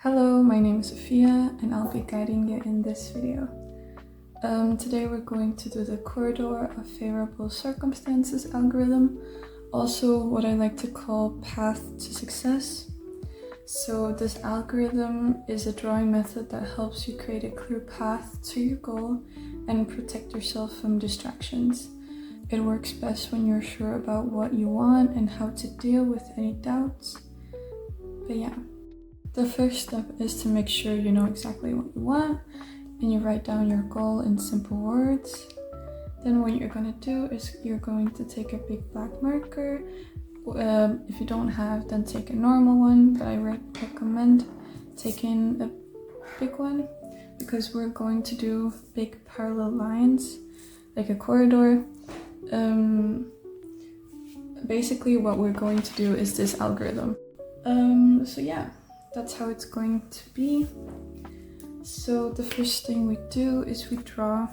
Hello, my name is Sofia and I'll be guiding you in this video. Today we're going to do the corridor of favorable circumstances algorithm, also what I like to call path to success. So this algorithm is a drawing method that helps you create a clear path to your goal and protect yourself from distractions. It works best when you're sure about what you want and how to deal with any doubts. But yeah. The first step is to make sure you know exactly what you want and you write down your goal in simple words. Then what you're going to do is you're going to take a big black marker. If you don't have, then take a normal one, but I recommend taking a big one because we're going to do big parallel lines like a corridor. Basically what we're going to do is this algorithm. So yeah. That's how it's going to be. So the first thing we do is we draw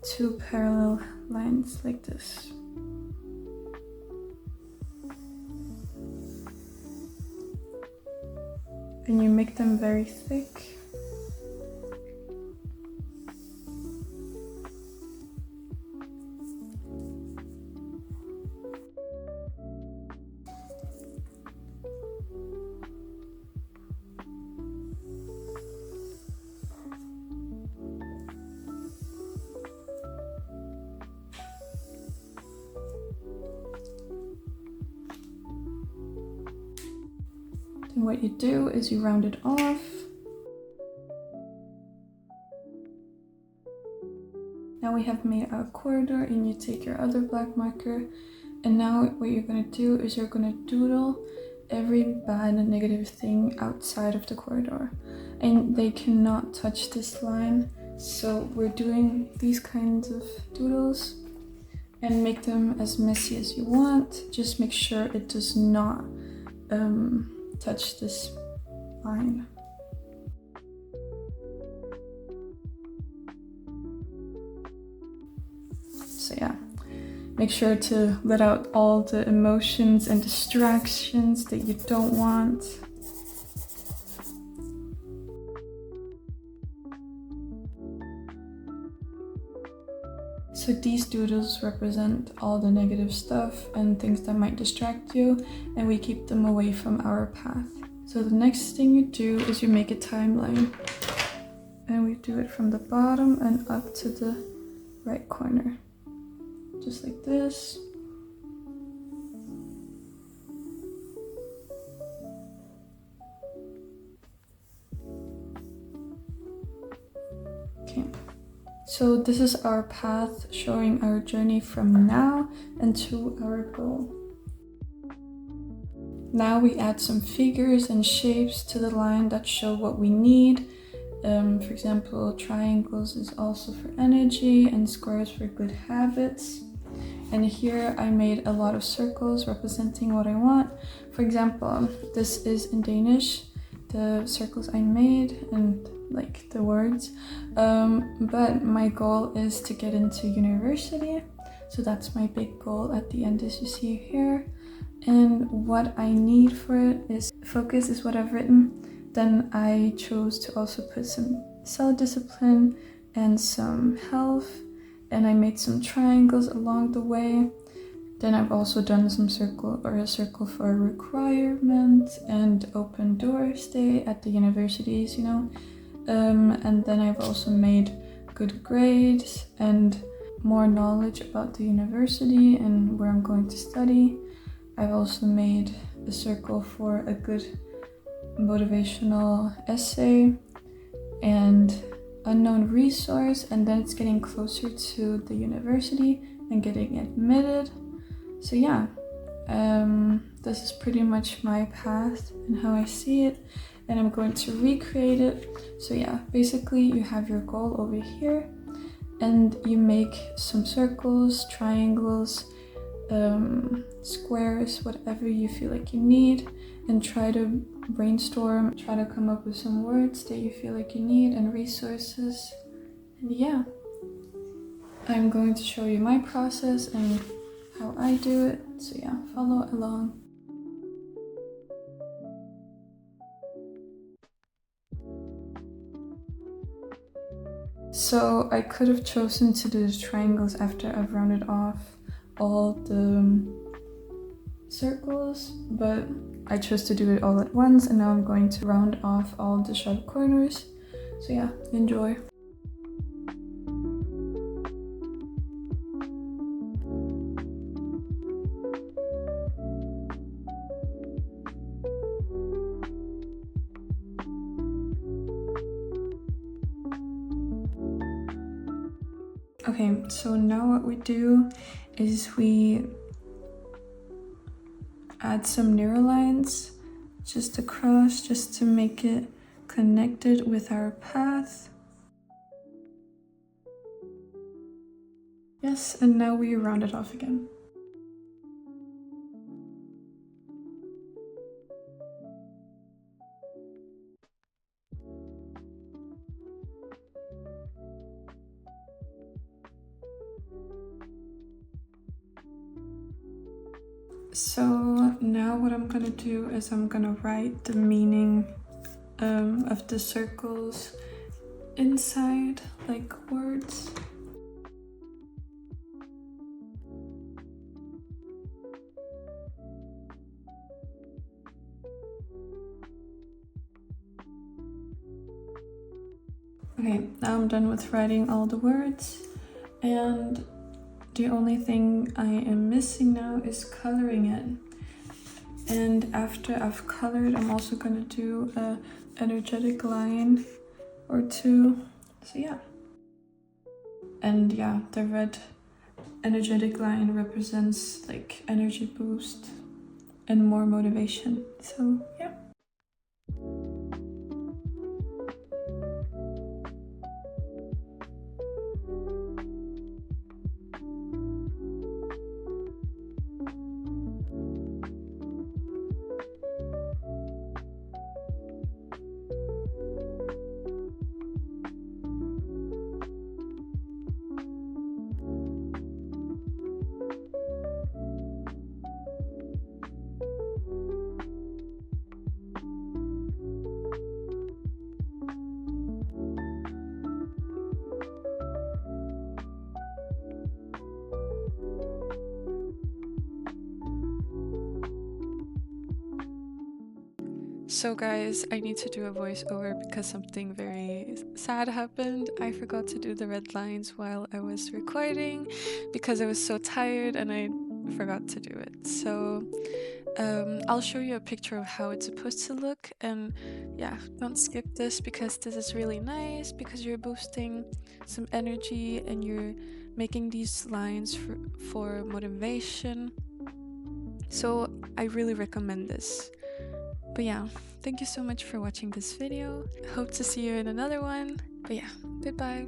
two parallel lines like this. And you make them very thick. And what you do is you round it off. Now we have made our corridor and you take your other black marker, and now what you're going to do is you're going to doodle every bad and negative thing outside of the corridor, and they cannot touch this line. So we're doing these kinds of doodles and make them as messy as you want. Just make sure it does not touch this line. So yeah, make sure to let out all the emotions and distractions that you don't want. So these doodles represent all the negative stuff and things that might distract you, and we keep them away from our path. So the next thing you do is you make a timeline, and we do it from the bottom and up to the right corner, just like this. Okay. So this is our path showing our journey from now and to our goal. Now we add some figures and shapes to the line that show what we need. For example, triangles is also for energy and squares for good habits. And here I made a lot of circles representing what I want. For example, this is in Danish, the circles I made and like the words, but my goal is to get into university, so that's my big goal at the end, as you see here. And what I need for it is focus is what I've written. Then I chose to also put some self-discipline and some health, and I made some triangles along the way. Then I've also done some a circle for requirement and open door stay at the universities, you know. And then I've also made good grades and more knowledge about the university and where I'm going to study. I've also made a circle for a good motivational essay and unknown resource, and then it's getting closer to the university and getting admitted. So yeah, this is pretty much my path and how I see it, and I'm going to recreate it. So yeah, basically you have your goal over here and you make some circles, triangles, squares, whatever you feel like you need, and try to brainstorm, try to come up with some words that you feel like you need and resources. And yeah, I'm going to show you my process and how I do it. So yeah, follow along. So I could have chosen to do the triangles after I've rounded off all the circles, but I chose to do it all at once, and now I'm going to round off all the sharp corners. So yeah, enjoy. Okay, so now what we do is we add some neurolines just across, just to make it connected with our path. Yes, and now we round it off again. So now what I'm gonna do is I'm gonna write the meaning of the circles inside, like words. Okay, now I'm done with writing all the words, and the only thing I am missing now is coloring it. And after I've colored, I'm also gonna do a energetic line or two. So yeah. And yeah, the red energetic line represents like energy boost and more motivation. So yeah. So guys, I need to do a voiceover because something very sad happened. I forgot to do the red lines while I was recording because I was so tired and I forgot to do it. So I'll show you a picture of how it's supposed to look, and yeah, don't skip this because this is really nice because you're boosting some energy and you're making these lines for motivation. So I really recommend this. But yeah, thank you so much for watching this video. Hope to see you in another one. But yeah, goodbye.